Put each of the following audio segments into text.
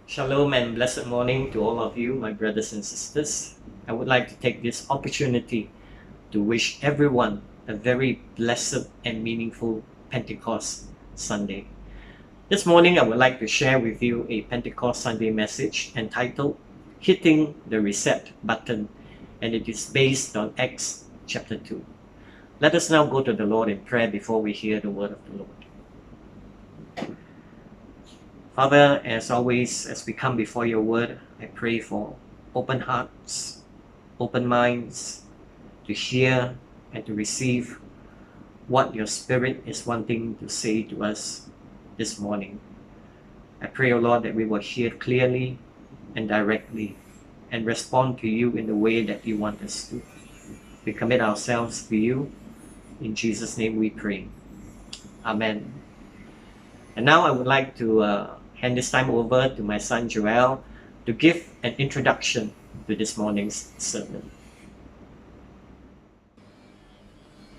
Shalom and blessed morning to all of you, my brothers and sisters. I would like to take this opportunity to wish everyone a very blessed and meaningful Pentecost Sunday. This morning, I would like to share with you a Pentecost Sunday message entitled Hitting the Reset Button, and it is based on Acts chapter 2. Let us now go to the Lord in prayer before we hear the word of the Lord. Father, as always, as we come before your word, I pray for open hearts, open minds, to hear and to receive what your Spirit is wanting to say to us this morning. I pray, O Lord, that we will hear clearly and directly and respond to you in the way that you want us to. We commit ourselves to you. In Jesus' name we pray. Amen. And now I would like to hand this time over to my son Joel to give an introduction to this morning's sermon.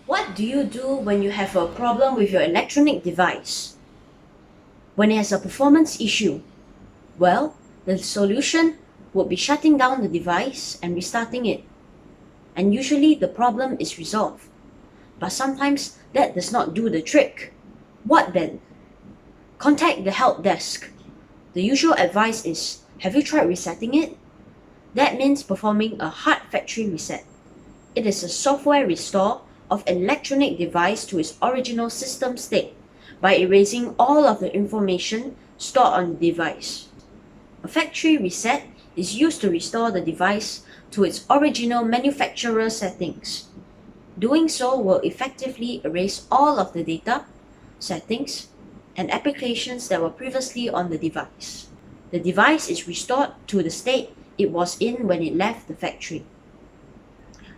What do you do when you have a problem with your electronic device? When it has a performance issue? Well, the solution would be shutting down the device and restarting it. And usually the problem is resolved. But sometimes that does not do the trick. What then? Contact the help desk. The usual advice is, have you tried resetting it? That means performing a hard factory reset. It is a software restore of an electronic device to its original system state by erasing all of the information stored on the device. A factory reset is used to restore the device to its original manufacturer settings. Doing so will effectively erase all of the data, settings, and applications that were previously on the device. The device is restored to the state it was in when it left the factory.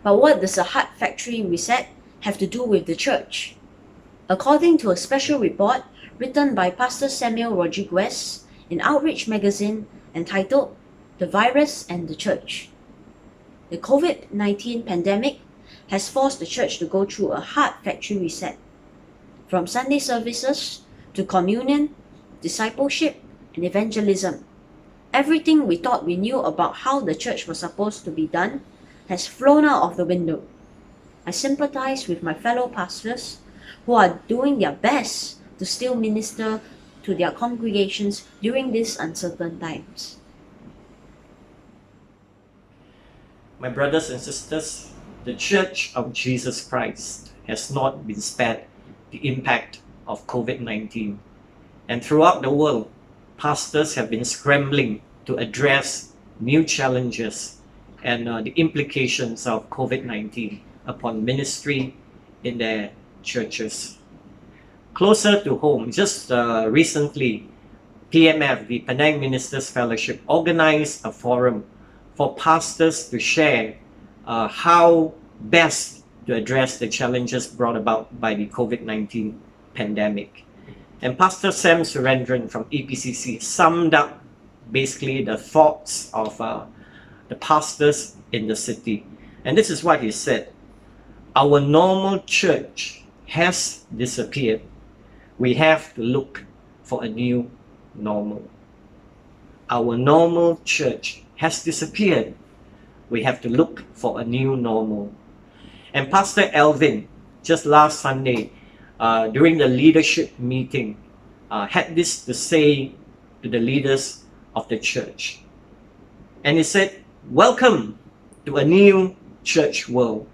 But what does a hard factory reset have to do with the church? According to a special report written by Pastor Samuel Rodriguez in Outreach magazine entitled The Virus and the Church, the COVID-19 pandemic has forced the church to go through a hard factory reset. From Sunday services to communion, discipleship, and evangelism. Everything we thought we knew about how the church was supposed to be done has flown out of the window. I sympathize with my fellow pastors who are doing their best to still minister to their congregations during these uncertain times. My brothers and sisters, the Church of Jesus Christ has not been spared the impact of COVID-19. And throughout the world, pastors have been scrambling to address new challenges and the implications of COVID-19 upon ministry in their churches. Closer to home, just recently, PMF, the Penang Ministers Fellowship, organized a forum for pastors to share how best to address the challenges brought about by the COVID-19 pandemic. And Pastor Sam Surendran from FPBC summed up basically the thoughts of the pastors in the city. And this is what he said: our normal church has disappeared. We have to look for a new normal. Our normal church has disappeared. We have to look for a new normal. And Pastor Alvin, just last Sunday, during the leadership meeting, had this to say to the leaders of the church. And he said, welcome to a new church world.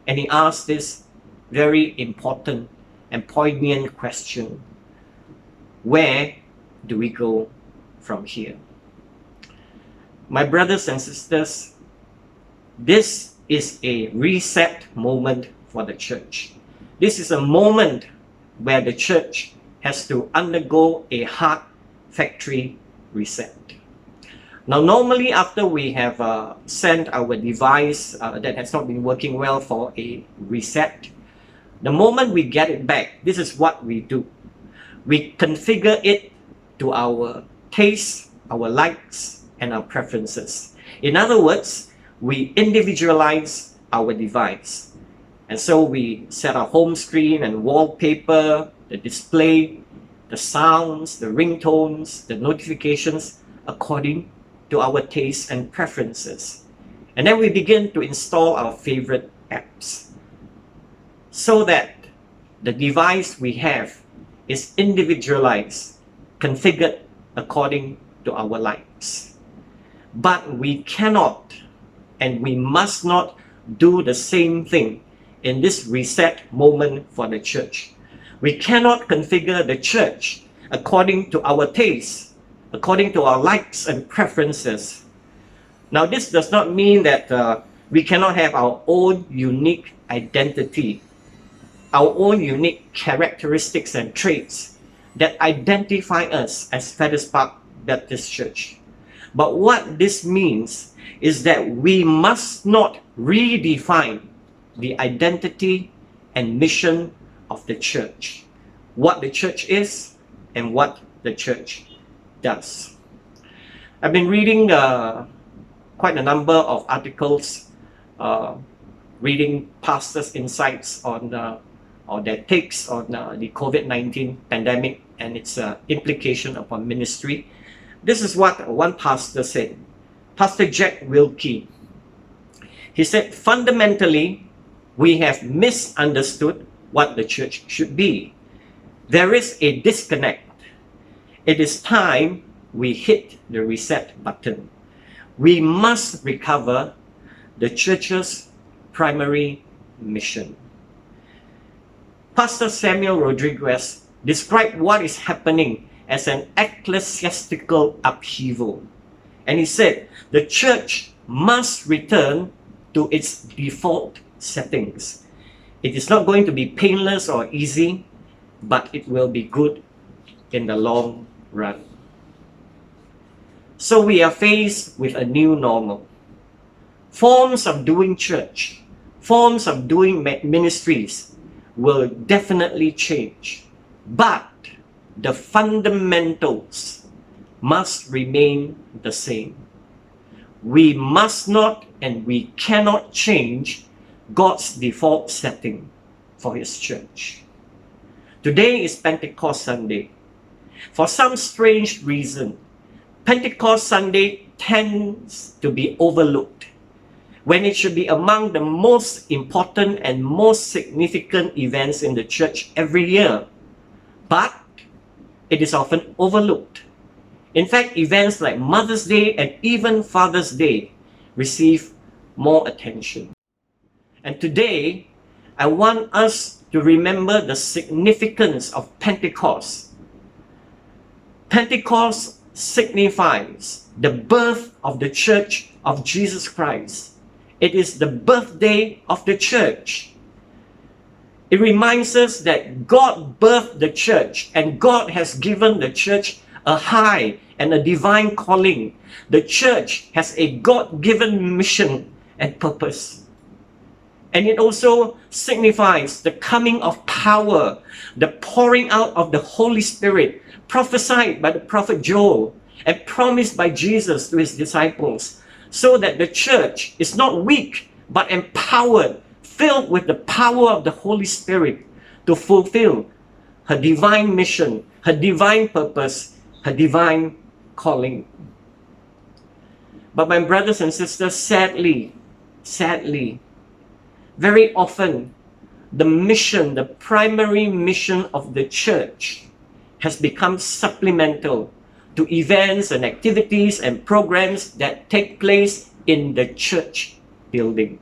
And he asked this very important and poignant question: where do we go from here? My brothers and sisters, this is a reset moment for the church. This is a moment where the church has to undergo a hard factory reset. Now, normally after we have sent our device that has not been working well for a reset, the moment we get it back, this is what we do. We configure it to our taste, our likes, and our preferences. In other words, we individualize our device. And so we set our home screen and wallpaper, the display, the sounds, the ringtones, the notifications according to our tastes and preferences. And then we begin to install our favorite apps so that the device we have is individualized, configured according to our likes. But we cannot and we must not do the same thing in this reset moment for the church. We cannot configure the church according to our tastes, according to our likes and preferences. Now, this does not mean that we cannot have our own unique identity, our own unique characteristics and traits that identify us as Fettes Park Baptist Church. But what this means is that we must not redefine the identity and mission of the church, what the church is and what the church does. I've been reading quite a number of articles, reading pastors' insights on or their takes on the COVID-19 pandemic and its implication upon ministry. This is what one pastor said, Pastor 𝐒𝐩𝐞𝐿𝐞𝐫. He said, fundamentally, we have misunderstood what the church should be. There is a disconnect. It is time we hit the reset button. We must recover the church's primary mission. Pastor Samuel Rodriguez described what is happening as an ecclesiastical upheaval. And he said, the church must return to its default settings. It is not going to be painless or easy, but it will be good in the long run. So we are faced with a new normal. Forms of doing church, forms of doing ministries will definitely change, but the fundamentals must remain the same. We must not and we cannot change God's default setting for His church. Today is Pentecost Sunday. For some strange reason, Pentecost Sunday tends to be overlooked when it should be among the most important and most significant events in the church every year. But it is often overlooked. In fact, events like Mother's Day and even Father's Day receive more attention. And today, I want us to remember the significance of Pentecost. Pentecost signifies the birth of the Church of Jesus Christ. It is the birthday of the church. It reminds us that God birthed the church and God has given the church a high and a divine calling. The church has a God-given mission and purpose. And it also signifies the coming of power, the pouring out of the Holy Spirit, prophesied by the prophet Joel and promised by Jesus to His disciples, so that the church is not weak but empowered, filled with the power of the Holy Spirit to fulfill her divine mission, her divine purpose, her divine calling. But my brothers and sisters, sadly, very often the mission, the primary mission of the church has become supplemental to events and activities and programs that take place in the church building.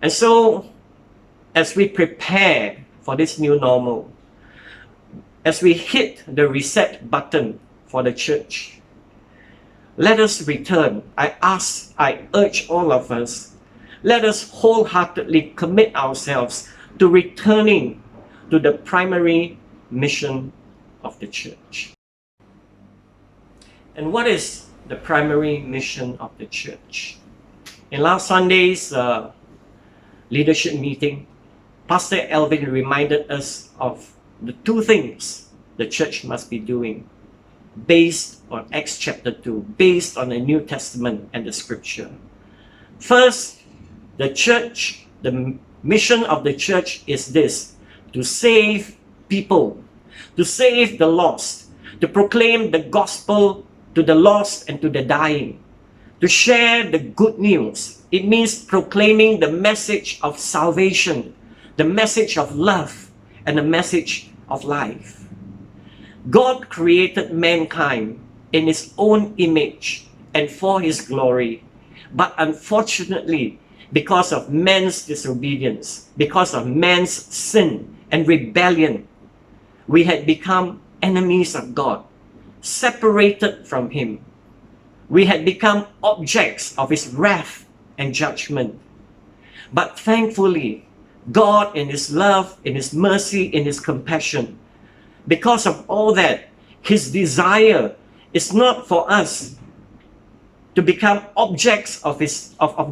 And so, as we prepare for this new normal, as we hit the reset button for the church, let us return. I urge all of us, let us wholeheartedly commit ourselves to returning to the primary mission of the church. And what is the primary mission of the church? In last Sunday's leadership meeting, Pastor Alvin reminded us of the two things the church must be doing based on Acts chapter 2, based on the New Testament and the scripture. First, the church, the mission of the church is this: to save people, to save the lost, to proclaim the gospel to the lost and to the dying, to share the good news. It means proclaiming the message of salvation, the message of love, and the message of life. God created mankind in His own image and for His glory. But unfortunately, because of man's disobedience, because of man's sin and rebellion, we had become enemies of God, separated from Him. We had become objects of His wrath and judgment. But thankfully, God in His love, in His mercy, in His compassion, because of all that, His desire is not for us to become objects of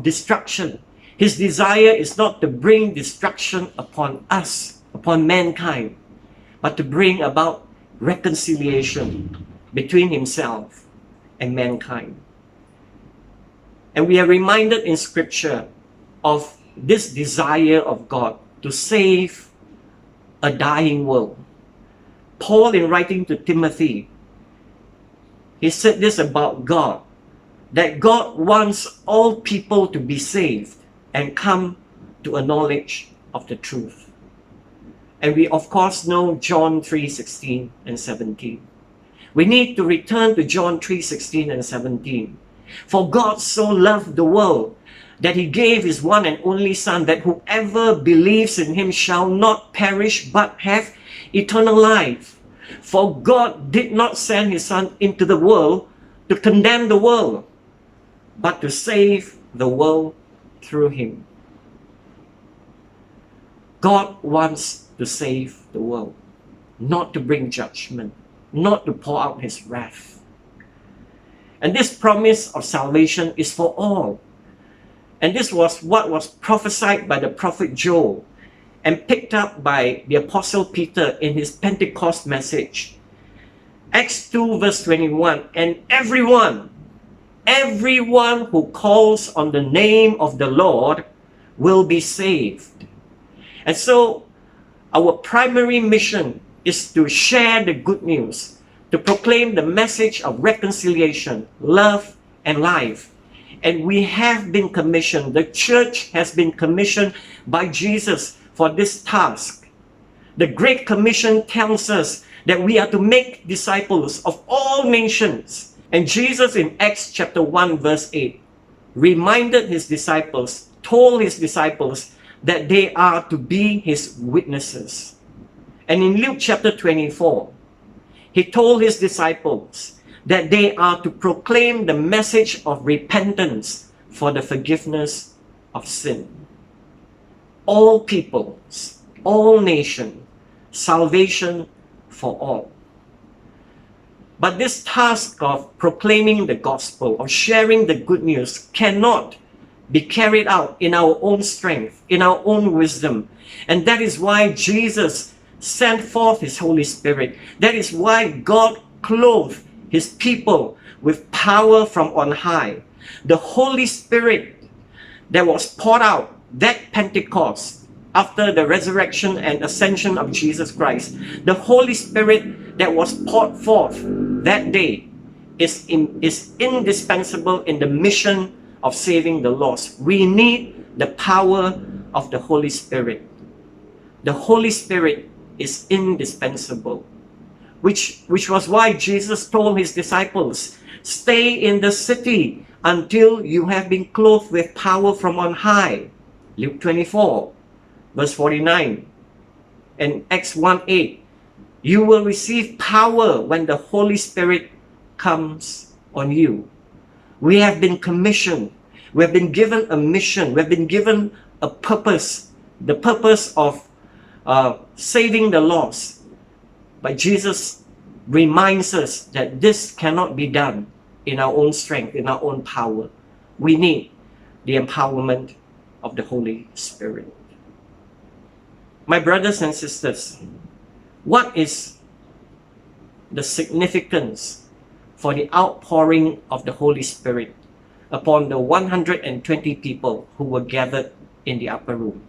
destruction. His desire is not to bring destruction upon us, upon mankind, but to bring about reconciliation between Himself and mankind. And we are reminded in Scripture of this desire of God to save a dying world. Paul, in writing to Timothy, he said this about God, that God wants all people to be saved and come to a knowledge of the truth. And we of course know John 3:16 and 17. We need to return to John 3:16 and 17. For God so loved the world that He gave His one and only Son, that whoever believes in Him shall not perish but have eternal life. For God did not send His Son into the world to condemn the world, but to save the world through Him. God wants to save the world, not to bring judgment, not to pour out His wrath. And this promise of salvation is for all. And this was what was prophesied by the prophet Joel and picked up by the Apostle Peter in his Pentecost message. Acts 2 verse 21, and everyone who calls on the name of the Lord will be saved. And so our primary mission is to share the good news, to proclaim the message of reconciliation, love, and life. And we have been commissioned, the church has been commissioned by Jesus for this task. The Great Commission tells us that we are to make disciples of all nations. And Jesus in Acts chapter 1 verse 8 reminded His disciples, told His disciples that they are to be His witnesses. And in Luke chapter 24, He told His disciples that they are to proclaim the message of repentance for the forgiveness of sin. All peoples, all nations, salvation for all. But this task of proclaiming the gospel, of sharing the good news, cannot be carried out in our own strength, in our own wisdom. And that is why Jesus sent forth His Holy Spirit. That is why God clothed His people with power from on high. The Holy Spirit that was poured out that Pentecost after the resurrection and ascension of Jesus Christ, the Holy Spirit that was poured forth that day is indispensable in the mission of saving the lost. We need the power of the Holy Spirit. The Holy Spirit is indispensable, which was why Jesus told His disciples, stay in the city until you have been clothed with power from on high. Luke 24 verse 49 and Acts 1:8, you will receive power when the Holy Spirit comes on you. We have been commissioned. We have been given a mission. We have been given a purpose, the purpose of saving the lost. But Jesus reminds us that this cannot be done in our own strength, in our own power. We need the empowerment of the Holy Spirit. My brothers and sisters, what is the significance for the outpouring of the Holy Spirit upon the 120 people who were gathered in the upper room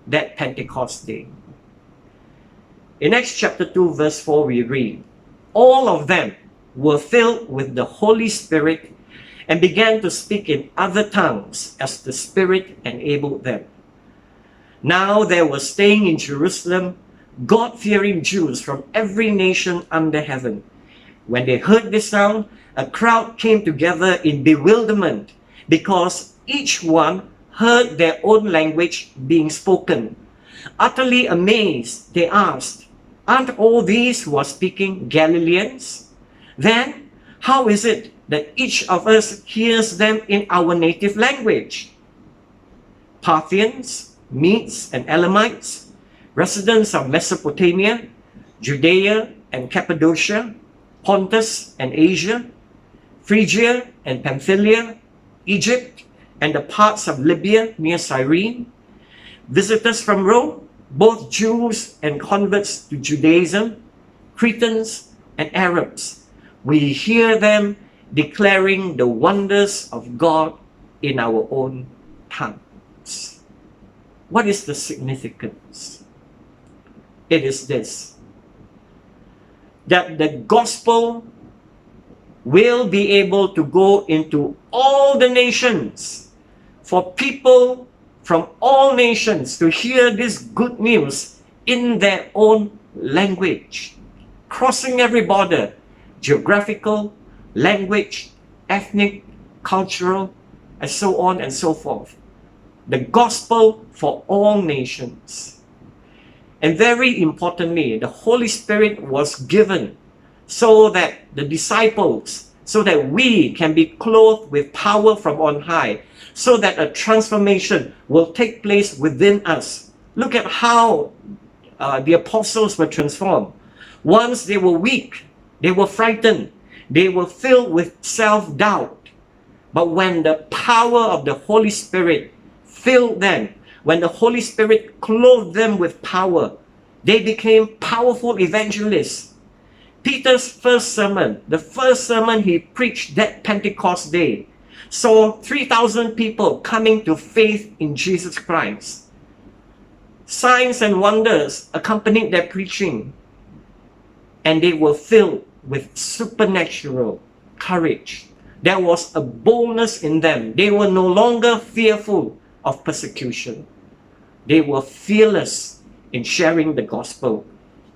that Pentecost day? In Acts chapter 2 verse 4 we read, all of them were filled with the Holy Spirit and began to speak in other tongues as the Spirit enabled them. Now there were staying in Jerusalem God-fearing Jews from every nation under heaven. When they heard this sound, a crowd came together in bewilderment because each one heard their own language being spoken. Utterly amazed, they asked, "Aren't all these who are speaking Galileans? Then how is it that each of us hears them in our native language?" Parthians, Medes and Elamites, residents of Mesopotamia, Judea and Cappadocia, Pontus and Asia, Phrygia and Pamphylia, Egypt and the parts of Libya near Cyrene, visitors from Rome, both Jews and converts to Judaism, Cretans and Arabs. We hear them declaring the wonders of God in our own tongues. What is the significance? It is this, that the gospel will be able to go into all the nations, for people from all nations to hear this good news in their own language, crossing every border, geographical, language, ethnic, cultural, and so on and so forth. The gospel for all nations. And very importantly, the Holy Spirit was given so that the disciples, so that we can be clothed with power from on high, so that a transformation will take place within us. Look at how the apostles were transformed. Once they were weak, they were frightened, they were filled with self-doubt. But when the power of the Holy Spirit filled them, when the Holy Spirit clothed them with power, they became powerful evangelists. Peter's first sermon, the first sermon he preached that Pentecost day, saw 3,000 people coming to faith in Jesus Christ. Signs and wonders accompanied their preaching, and they were filled with supernatural courage. There was a boldness in them. They were no longer fearful of persecution. They were fearless in sharing the gospel,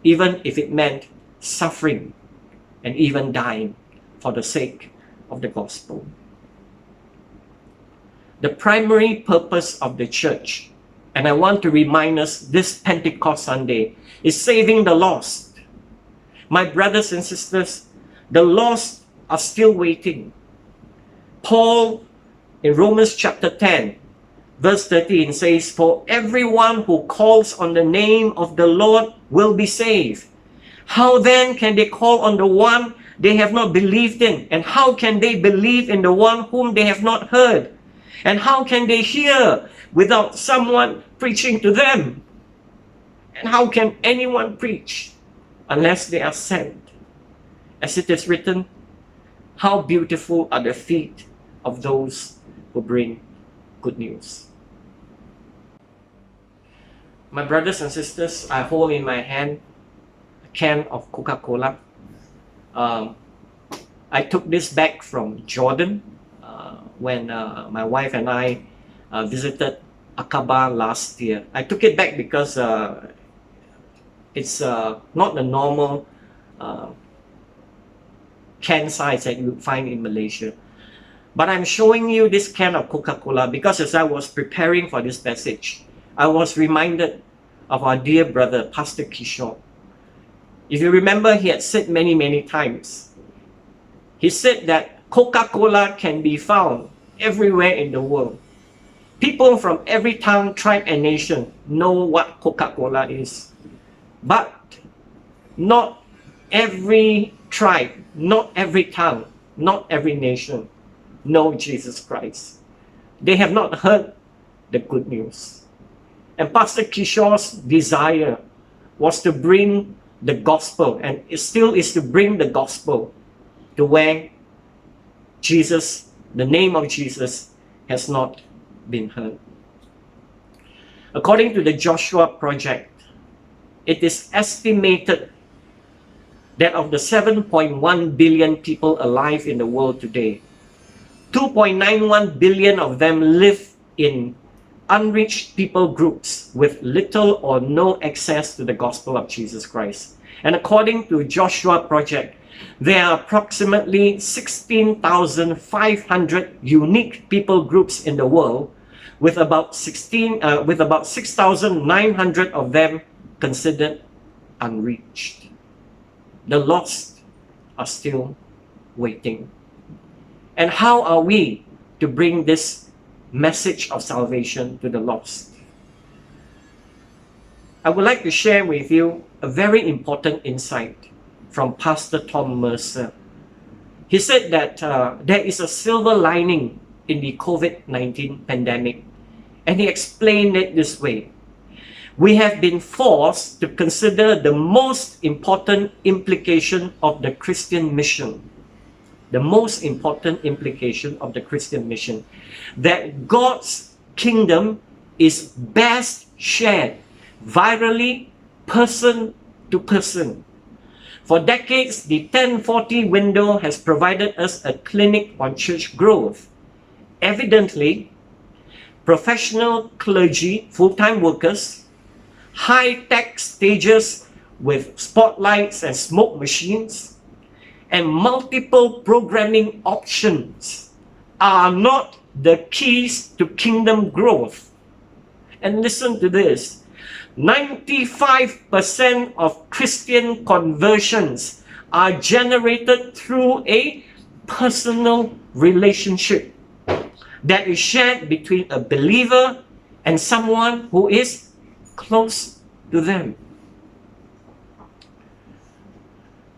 even if it meant suffering and even dying for the sake of the gospel. The primary purpose of the church, and I want to remind us this Pentecost Sunday, is saving the lost. My brothers and sisters, the lost are still waiting. Paul in Romans chapter 10, verse 13 says, "For everyone who calls on the name of the Lord will be saved. How then can they call on the one they have not believed in? And how can they believe in the one whom they have not heard? And how can they hear without someone preaching to them? And how can anyone preach unless they are sent? As it is written, how beautiful are the feet of those who bring good news." My brothers and sisters, I hold in my hand a can of Coca-Cola. I took this back from Jordan when my wife and I visited Aqaba last year. I took it back because it's not the normal can size that you would find in Malaysia. But I'm showing you this can of Coca-Cola because as I was preparing for this message, I was reminded of our dear brother, Pastor 𝐒𝐤𝐞𝐫. If you remember, he had said many times, he said that Coca-Cola can be found everywhere in the world. People from every tongue, tribe, and nation know what Coca-Cola is. But not every tribe, not every tongue, not every nation know Jesus Christ. They have not heard the good news. And Pastor 𝐒𝐤𝐞𝐫's desire was to bring the gospel, and it still is to bring the gospel to where Jesus, the name of Jesus, has not been heard. According to the Joshua Project, it is estimated that of the 7.1 billion people alive in the world today, 2.91 billion of them live in unreached people groups with little or no access to the gospel of Jesus Christ. And according to Joshua Project, there are approximately 16,500 unique people groups in the world, with about 6,900 of them considered unreached. The lost are still waiting. And how are we to bring this message of salvation to the lost? I would like to share with you a very important insight from Pastor Tom Mercer. He said that there is a silver lining in the COVID-19 pandemic, and he explained it this way. We have been forced to consider the most important implication of the Christian mission. The most important implication of the Christian mission, that God's kingdom is best shared virally, person to person. For decades, the 1040 window has provided us a clinic on church growth. Evidently, professional clergy, full-time workers, high-tech stages with spotlights and smoke machines, and multiple programming options are not the keys to kingdom growth. And listen to this. 95% of Christian conversions are generated through a personal relationship that is shared between a believer and someone who is close to them.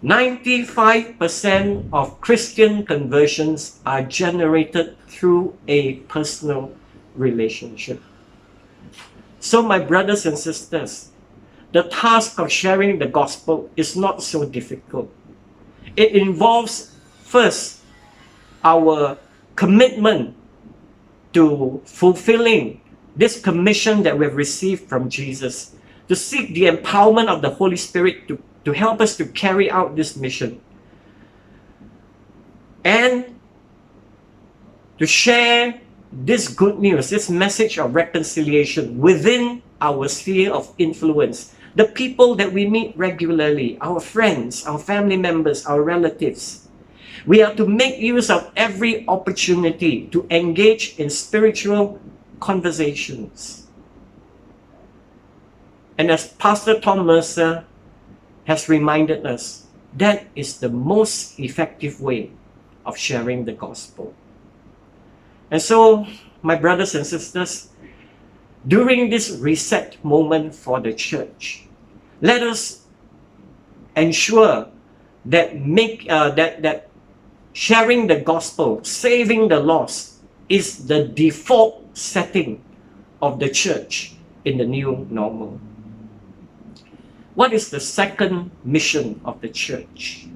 95% of Christian conversions are generated through a personal relationship. So my brothers and sisters, the task of sharing the gospel is not so difficult. It involves first our commitment to fulfilling this commission that we've received from Jesus, to seek the empowerment of the Holy Spirit to help us to carry out this mission, and to share this good news, this message of reconciliation within our sphere of influence, the people that we meet regularly, our friends, our family members, our relatives. We are to make use of every opportunity to engage in spiritual conversations. And as Pastor Tom Mercer has reminded us, that is the most effective way of sharing the gospel. And so, my brothers and sisters, during this reset moment for the church, let us ensure that that sharing the gospel, saving the lost, is the default setting of the church in the new normal. What is the second mission of the church?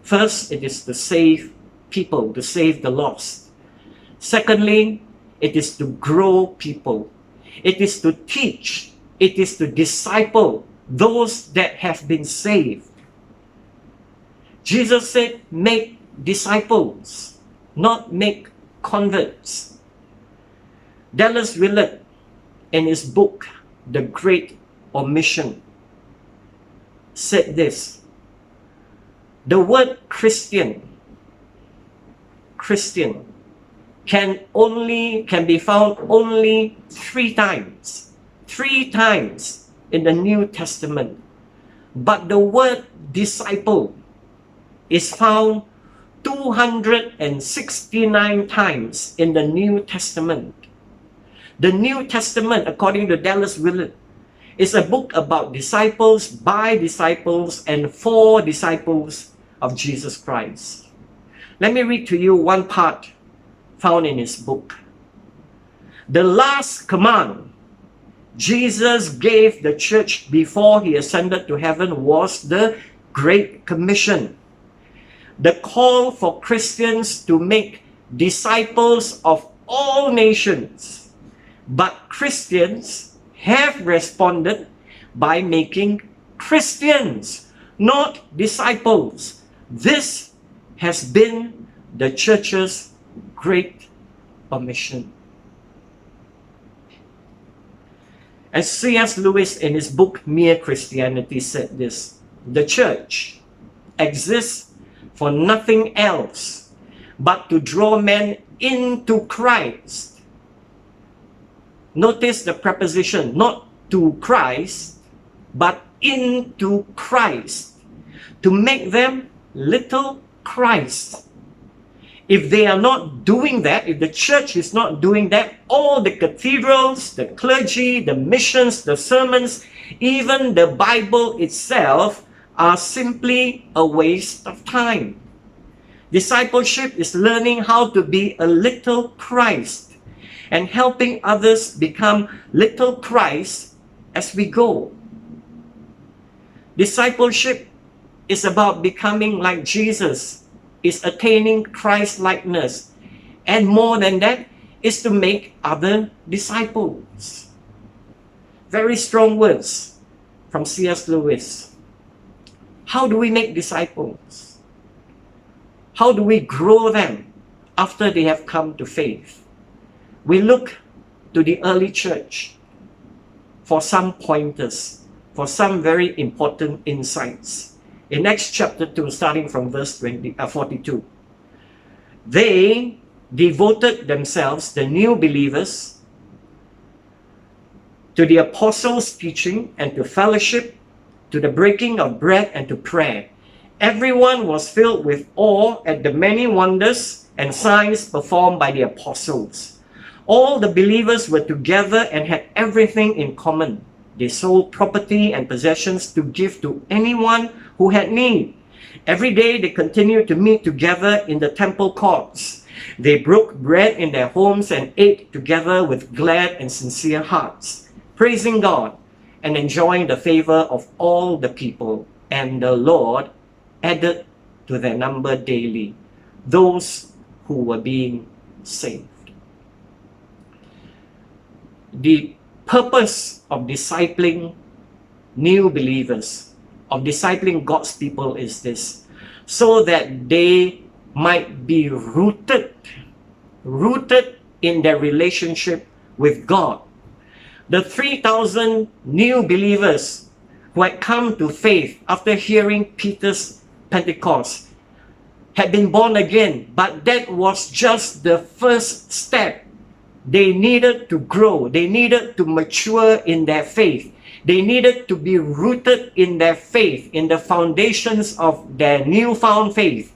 First, it is to save people, to save the lost. Secondly, it is to grow people. It is to teach. It is to disciple those that have been saved. Jesus said, make disciples, not make converts. Dallas Willard, in his book, The Great Omission, said this: the word Christian can be found only three times in the New Testament, but the word disciple is found 269 times in the New Testament. The New Testament, according to Dallas Willard, is a book about disciples, by disciples, and for disciples of Jesus Christ. Let me read to you one part found in his book. The last command Jesus gave the church before he ascended to heaven was the Great Commission, the call for Christians to make disciples of all nations. But Christians have responded by making Christians, not disciples. This has been the church's great commission. As C.S. Lewis in his book Mere Christianity said this, the church exists for nothing else but to draw men into Christ. Notice the preposition, not to Christ, but into Christ, to make them little Christ. If they are not doing that, if the church is not doing that, all the cathedrals, the clergy, the missions, the sermons, even the Bible itself are simply a waste of time. Discipleship is learning how to be a little Christ and helping others become little Christ as we go. Discipleship is about becoming like Jesus, is attaining Christ-likeness, and more than that, is to make other disciples. Very strong words from C.S. Lewis. How do we make disciples? How do we grow them after they have come to faith? We look to the early church for some pointers, for some very important insights. In Acts chapter 2, starting from verse 42, they devoted themselves, the new believers, to the apostles' teaching and to fellowship, to the breaking of bread and to prayer. Everyone was filled with awe at the many wonders and signs performed by the apostles. All the believers were together and had everything in common. They sold property and possessions to give to anyone who had need. Every day they continued to meet together in the temple courts. They broke bread in their homes and ate together with glad and sincere hearts, praising God and enjoying the favor of all the people. And the Lord added to their number daily those who were being saved. The purpose of discipling new believers, of discipling God's people is this, so that they might be rooted in their relationship with God. The 3,000 new believers who had come to faith after hearing Peter's Pentecost had been born again, but that was just the first step. They needed to grow. They needed to mature in their faith. They needed to be rooted in their faith, in the foundations of their newfound faith.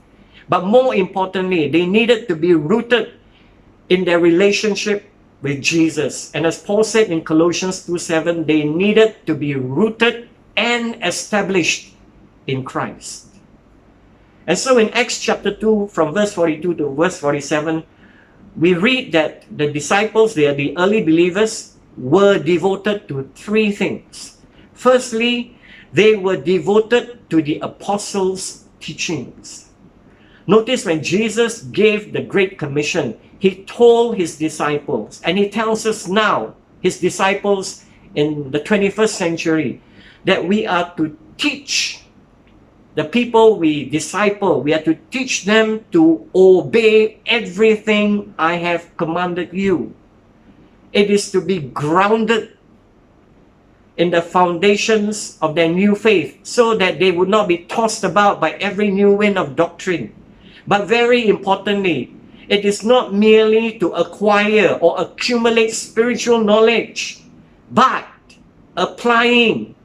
But more importantly, they needed to be rooted in their relationship with Jesus. And as Paul said in Colossians 2:7, they needed to be rooted and established in Christ. And so in Acts chapter 2, from verse 42 to verse 47, we read that the disciples, they are the early believers, were devoted to three things. Firstly, they were devoted to the apostles' teachings. Notice when Jesus gave the Great Commission, he told his disciples, and he tells us now, his disciples in the 21st century, that we are to teach the people we disciple. We are to teach them to obey everything I have commanded you. It is to be grounded in the foundations of their new faith, so that they would not be tossed about by every new wind of doctrine. But very importantly, it is not merely to acquire or accumulate spiritual knowledge, but applying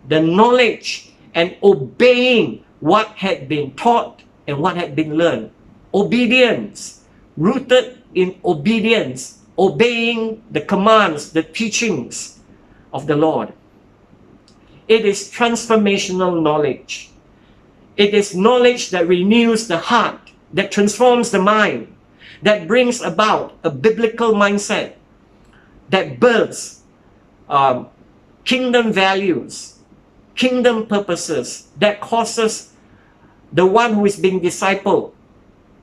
the knowledge and obeying what had been taught and what had been learned. Obedience, rooted in obedience, obeying the commands, the teachings of the Lord. It is transformational knowledge. It is knowledge that renews the heart, that transforms the mind, that brings about a biblical mindset, that births kingdom values, kingdom purposes, that causes the one who is being discipled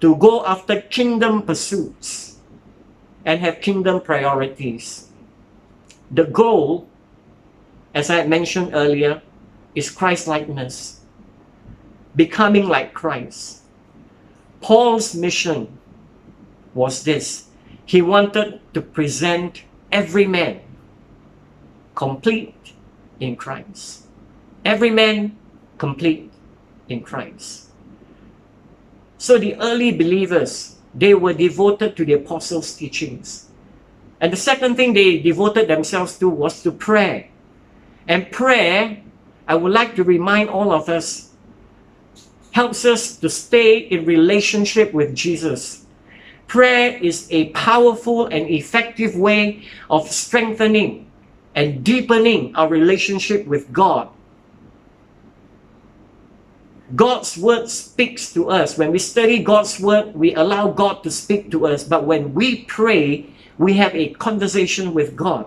to go after kingdom pursuits and have kingdom priorities. The goal, as I mentioned earlier, is Christ-likeness. becoming like Christ. Paul's mission was this. He wanted to present every man complete in Christ. Every man complete in Christ. So the early believers, they were devoted to the apostles' teachings. And the second thing they devoted themselves to was to prayer. And prayer, I would like to remind all of us, helps us to stay in relationship with Jesus. Prayer is a powerful and effective way of strengthening and deepening our relationship with God. God's word speaks to us. When we study God's word, we allow God to speak to us. But when we pray, we have a conversation with God.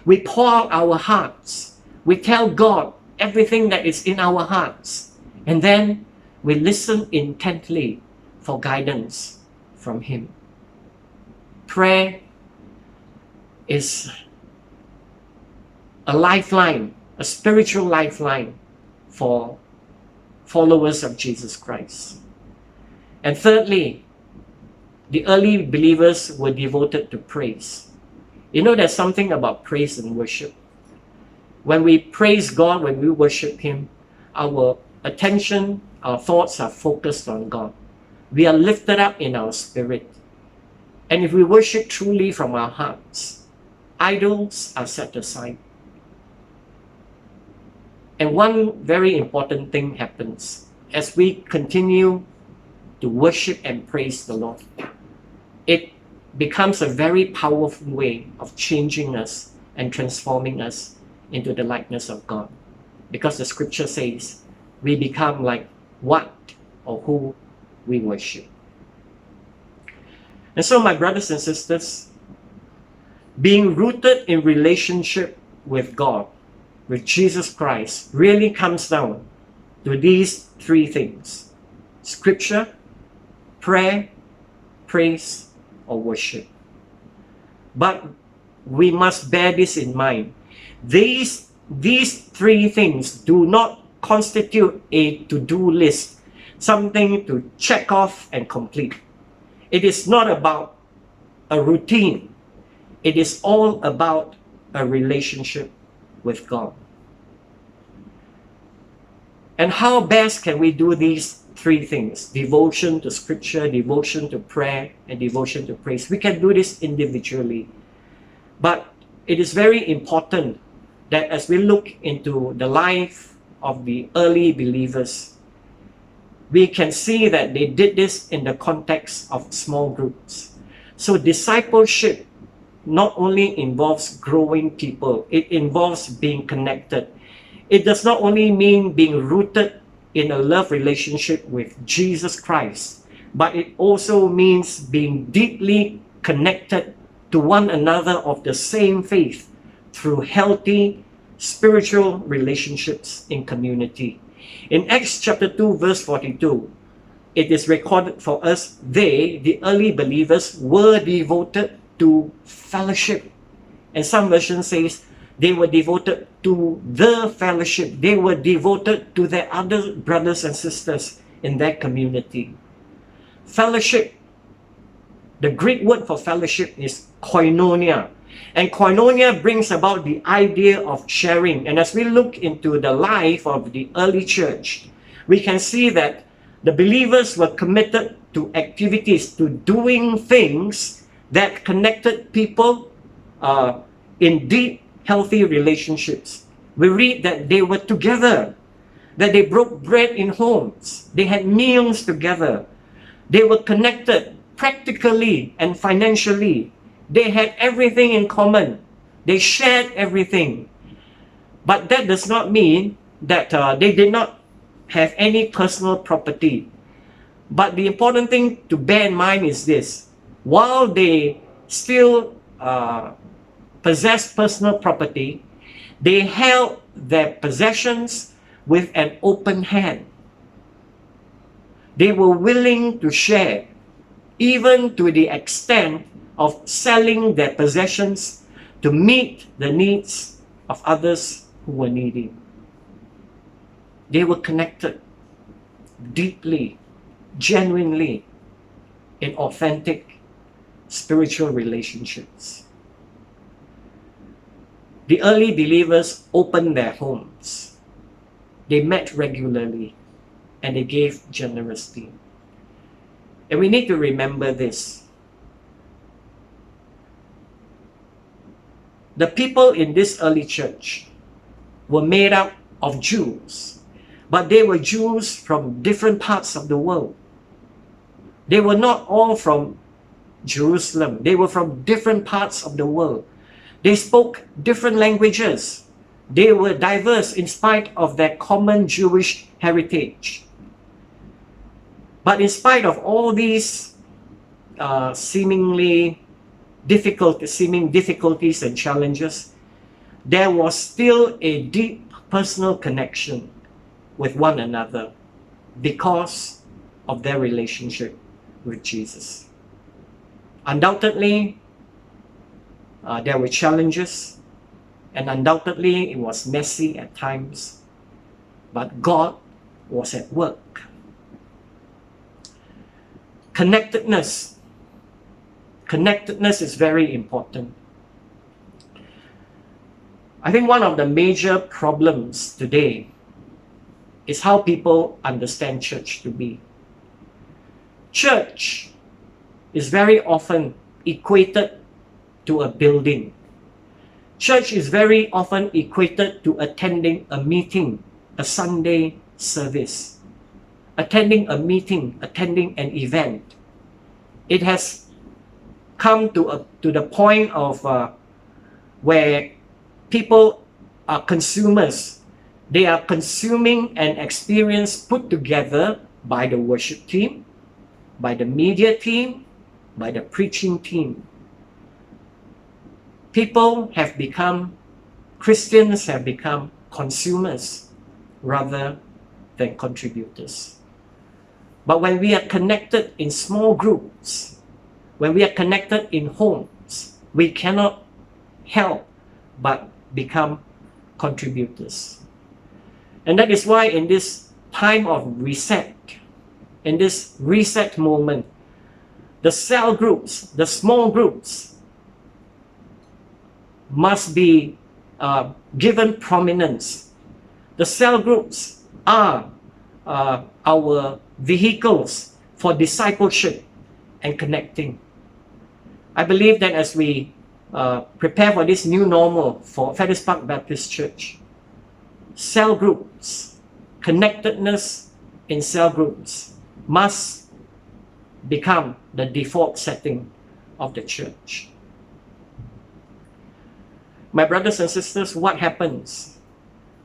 We pour out our hearts. We tell God everything that is in our hearts. And then we listen intently for guidance from Him. Prayer is a lifeline, a spiritual lifeline for followers of Jesus Christ. And thirdly, the early believers were devoted to praise. You know, there's something about praise and worship. When we praise God, when we worship Him, our attention, our thoughts are focused on God. We are lifted up in our spirit. And if we worship truly from our hearts, idols are set aside. And one very important thing happens as we continue to worship and praise the Lord. It becomes a very powerful way of changing us and transforming us into the likeness of God. Because the scripture says, we become like what or who we worship. And so, my brothers and sisters, being rooted in relationship with God, with Jesus Christ, really comes down to these three things: scripture, prayer, praise, or worship. But we must bear this in mind. These three things do not constitute a to-do list, something to check off and complete. It is not about a routine. It is all about a relationship with God. And how best can we do these three things? Devotion to scripture, devotion to prayer, and devotion to praise. We can do this individually. But it is very important that as we look into the life of the early believers, we can see that they did this in the context of small groups. So discipleship not only involves growing people, it involves being connected. It does not only mean being rooted in a love relationship with Jesus Christ, but it also means being deeply connected to one another of the same faith through healthy spiritual relationships in community. In Acts chapter 2 verse 42, it is recorded for us, they, the early believers, were devoted to fellowship. And some version says they were devoted to the fellowship. They were devoted to their other brothers and sisters in their community. Fellowship, the Greek word for fellowship is koinonia. And koinonia brings about the idea of sharing. And as we look into the life of the early church, we can see that the believers were committed to activities, to doing things that connected people in deep, healthy relationships. We read that they were together, that they broke bread in homes, they had meals together, they were connected practically and financially. They had everything in common. They shared everything. But that does not mean that they did not have any personal property. But the important thing to bear in mind is this: while they still possessed personal property, they held their possessions with an open hand. They were willing to share, even to the extent of selling their possessions to meet the needs of others who were needy. They were connected. deeply, genuinely in authentic spiritual relationships. The early believers opened their homes. They met regularly and they gave generously. And we need to remember this. The people in this early church were made up of Jews, but they were Jews from different parts of the world. They were not all from Jerusalem. They were from different parts of the world. They spoke different languages. They were diverse in spite of their common Jewish heritage. But in spite of all these seeming difficulties and challenges, there was still a deep personal connection with one another because of their relationship with Jesus. Undoubtedly, there were challenges, and undoubtedly it was messy at times, but God was at work. Connectedness is very important. I think one of the major problems today is how people understand church to be. Church is very often equated to a building. Church is very often equated to attending a meeting, a Sunday service, attending a meeting, attending an event. It has come to the point of where people are consumers. They are consuming an experience put together by the worship team, by the media team, by the preaching team. Christians have become consumers rather than contributors. But when we are connected in small groups, when we are connected in homes, we cannot help but become contributors. And that is why in this time of reset, in this reset moment, the cell groups, the small groups, must be given prominence. The cell groups are our vehicles for discipleship and connecting. I believe that as we prepare for this new normal for Fettes Park Baptist Church, cell groups, connectedness in cell groups must become the default setting of the church. My brothers and sisters, what happens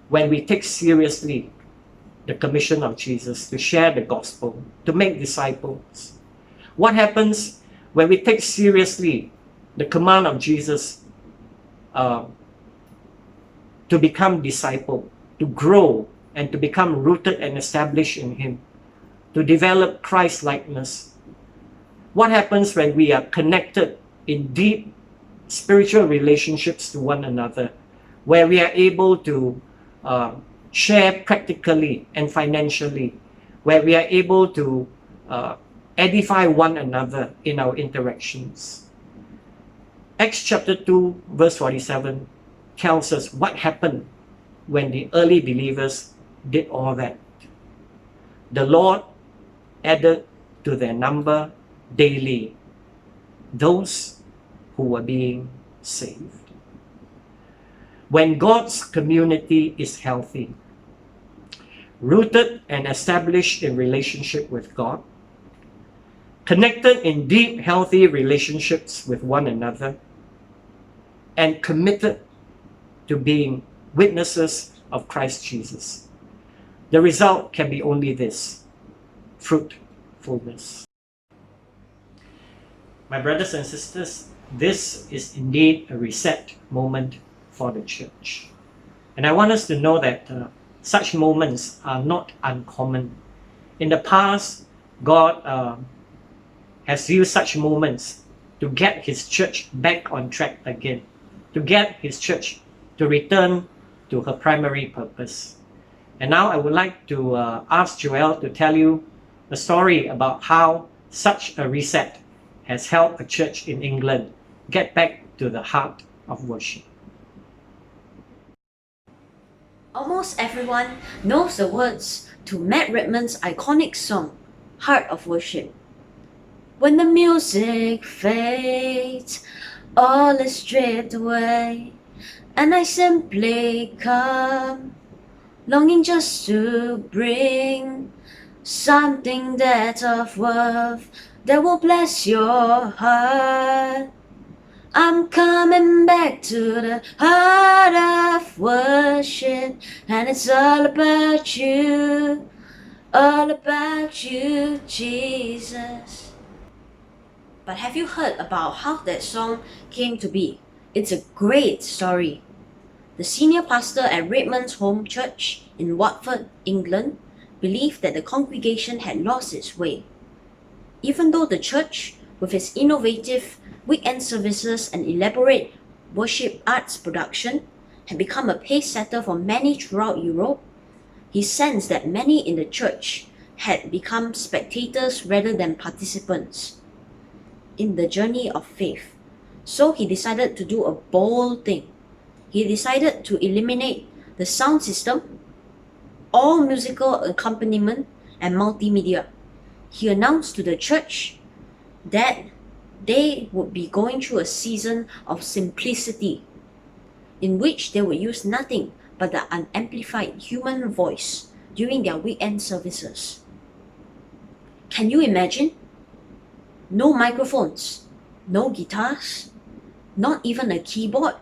when we take seriously the commission of Jesus to share the gospel, to make disciples? What happens when we take seriously the command of Jesus to become disciple, to grow and to become rooted and established in Him, to develop Christ-likeness? What happens when we are connected in deep spiritual relationships to one another, where we are able to share practically and financially, where we are able to edify one another in our interactions? Acts chapter 2 verse 47 tells us what happened when the early believers did all that. The Lord added to their number daily those who were being saved. When God's community is healthy, rooted and established in relationship with God, connected in deep, healthy relationships with one another, and committed to being witnesses of Christ Jesus, the result can be only this: fruitfulness. My brothers and sisters, this is indeed a reset moment for the church. And I want us to know that such moments are not uncommon. In the past, God has used such moments to get His church back on track again, to get His church to return to her primary purpose. And now I would like to ask Joel to tell you a story about how such a reset has helped a church in England get back to the heart of worship. Almost everyone knows the words to Matt Redman's iconic song, Heart of Worship. When the music fades, all is stripped away, and I simply come, longing just to bring something that's of worth that will bless your heart. I'm coming back to the heart of worship, and it's all about you, Jesus. But have you heard about how that song came to be? It's a great story. The senior pastor at Redman's home church in Watford, England, believed that the congregation had lost its way. Even though the church, with its innovative weekend services and elaborate worship arts production, had become a pace setter for many throughout Europe, he sensed that many in the church had become spectators rather than participants in the journey of faith. So he decided to do a bold thing. He decided to eliminate the sound system, all musical accompaniment, and multimedia. He announced to the church that they would be going through a season of simplicity, in which they would use nothing but the unamplified human voice during their weekend services. Can you imagine? No microphones, no guitars, not even a keyboard.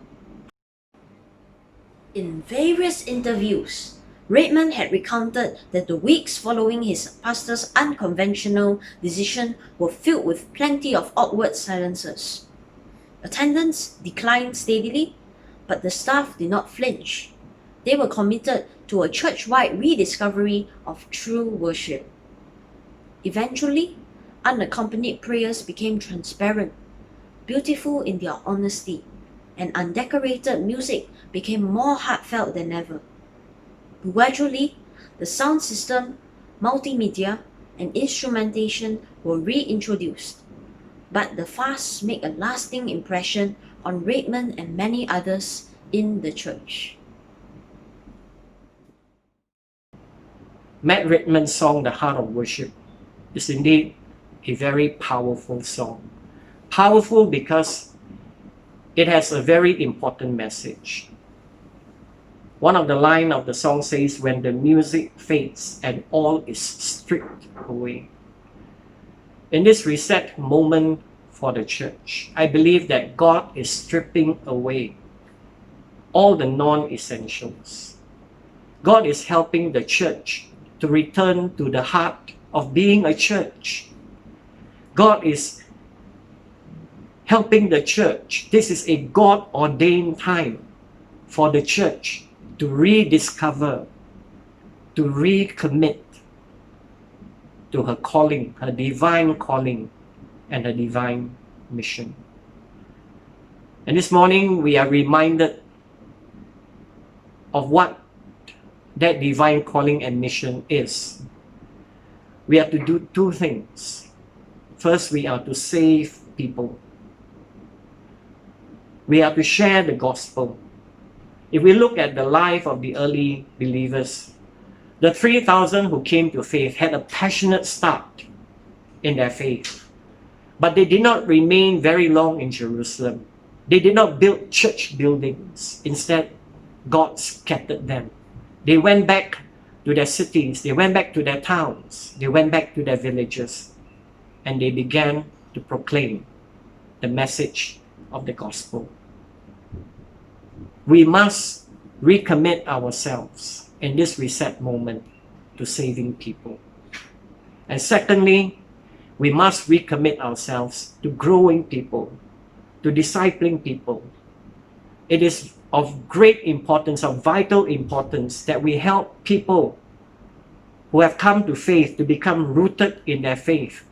In various interviews, Redman had recounted that the weeks following his pastor's unconventional decision were filled with plenty of awkward silences. Attendance declined steadily, but the staff did not flinch. They were committed to a church-wide rediscovery of true worship. Eventually, unaccompanied prayers became transparent, beautiful in their honesty, and undecorated music became more heartfelt than ever. Gradually, the sound system, multimedia, and instrumentation were reintroduced, but the fasts make a lasting impression on Redman and many others in the church. Matt Redman's song, The Heart of Worship, is indeed a very powerful song. Powerful because it has a very important message. One of the lines of the song says, when the music fades and all is stripped away. In this reset moment for the church, I believe that God is stripping away all the non-essentials. God is helping the church to return to the heart of being a church. God is helping the church. This is a God-ordained time for the church to rediscover, to recommit to her calling, her divine calling, and her divine mission. And this morning we are reminded of what that divine calling and mission is. We have to do two things. First, we are to save people. We are to share the gospel. If we look at the life of the early believers, the 3,000 who came to faith had a passionate start in their faith. But they did not remain very long in Jerusalem. They did not build church buildings. Instead, God scattered them. They went back to their cities. They went back to their towns. They went back to their villages. And they began to proclaim the message of the gospel. We must recommit ourselves in this reset moment to saving people. And secondly, we must recommit ourselves to growing people, to discipling people. It is of great importance, of vital importance, that we help people who have come to faith to become rooted in their faith,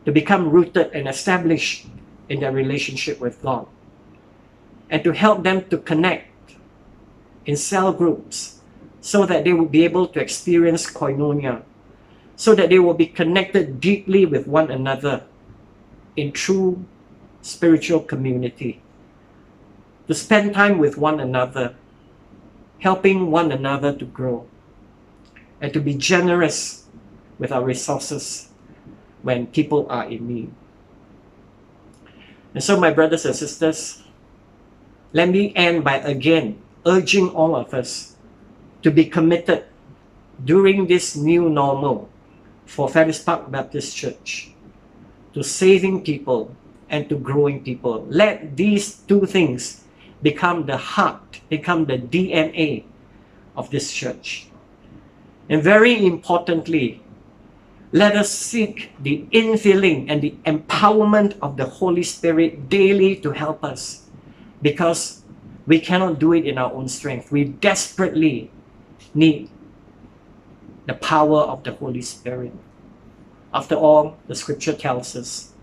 to become rooted and established in their relationship with God, and to help them to connect in cell groups so that they will be able to experience koinonia, so that they will be connected deeply with one another in true spiritual community, to spend time with one another, helping one another to grow, and to be generous with our resources when people are in need. And so, my brothers and sisters, let me end by again urging all of us to be committed during this new normal for Fettes Park Baptist Church to saving people and to growing people. Let these two things become the heart, become the DNA of this church. And very importantly, let us seek the infilling and the empowerment of the Holy Spirit daily to help us, because we cannot do it in our own strength. We desperately need the power of the Holy Spirit. After all, the scripture tells us,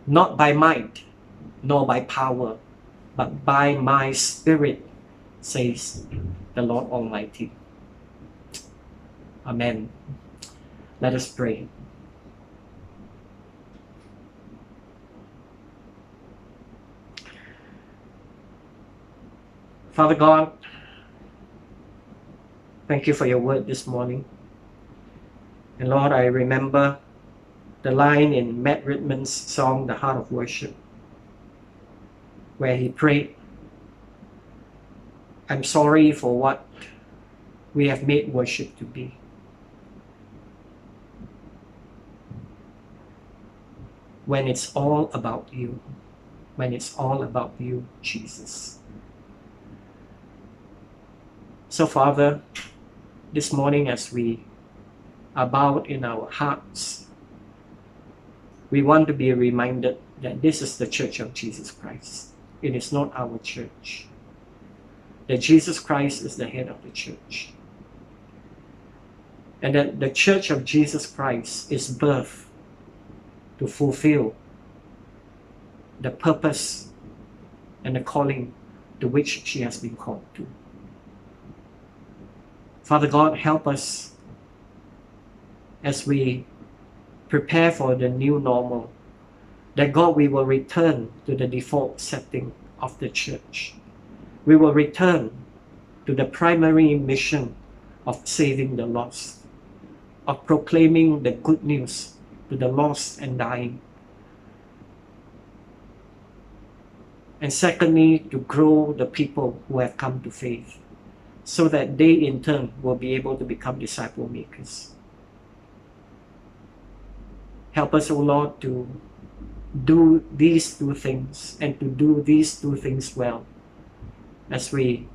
not by might, nor by power, but by my Spirit, says the Lord Almighty. Amen. Let us pray. Father God, thank you for your word this morning. And Lord, I remember the line in Matt Ridman's song, The Heart of Worship, where he prayed, I'm sorry for what we have made worship to be. When it's all about you, when it's all about you, Jesus. So Father, this morning as we are bowed in our hearts, we want to be reminded that this is the Church of Jesus Christ. It is not our church. That Jesus Christ is the head of the church. And that the Church of Jesus Christ is birthed to fulfill the purpose and the calling to which she has been called to. Father God, help us as we prepare for the new normal, that God, we will return to the default setting of the church. We will return to the primary mission of saving the lost, of proclaiming the good news to the lost and dying. And secondly, to grow the people who have come to faith, so that they in turn will be able to become disciple makers. Help us, O Lord, to do these two things, and to do these two things well, as we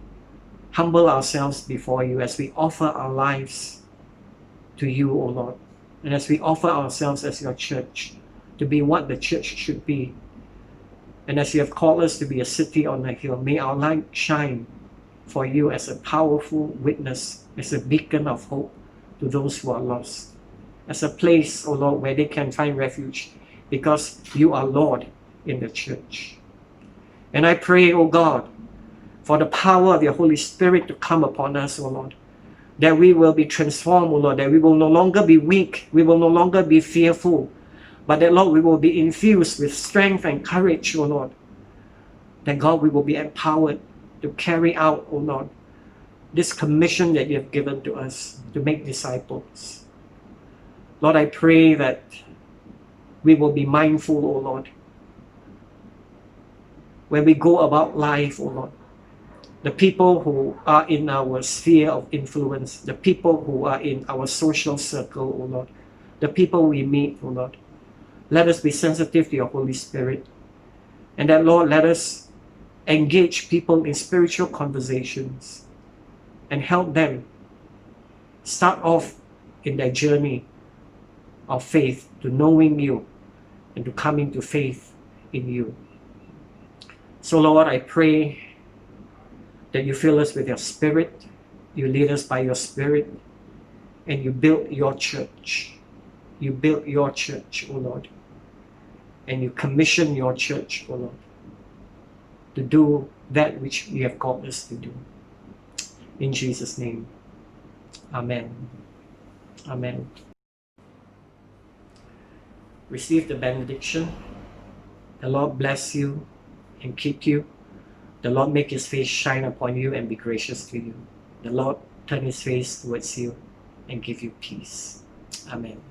humble ourselves before you, as we offer our lives to you, O Lord, and as we offer ourselves as your church to be what the church should be. And as you have called us to be a city on a hill, may our light shine for you as a powerful witness, as a beacon of hope to those who are lost, as a place, O Lord, where they can find refuge, because you are Lord in the church. And I pray, O God, for the power of your Holy Spirit to come upon us, O Lord, that we will be transformed, O Lord, that we will no longer be weak, we will no longer be fearful, but that, Lord, we will be infused with strength and courage, O Lord. That, God, we will be empowered to carry out, O Lord, this commission that you have given to us to make disciples. Lord, I pray that we will be mindful, O Lord, when we go about life, O Lord, the people who are in our sphere of influence, the people who are in our social circle, O Lord, the people we meet, O Lord, let us be sensitive to your Holy Spirit. And that, Lord, let us engage people in spiritual conversations and help them start off in their journey of faith to knowing you and to coming to faith in you. So, Lord, I pray that you fill us with your Spirit, you lead us by your Spirit, and you build your church. You build your church, O Lord, and you commission your church, O Lord, to do that which you have called us to do. In Jesus' name, Amen. Amen. Receive the benediction. The Lord bless you and keep you. The Lord make his face shine upon you and be gracious to you. The Lord turn his face towards you and give you peace. Amen.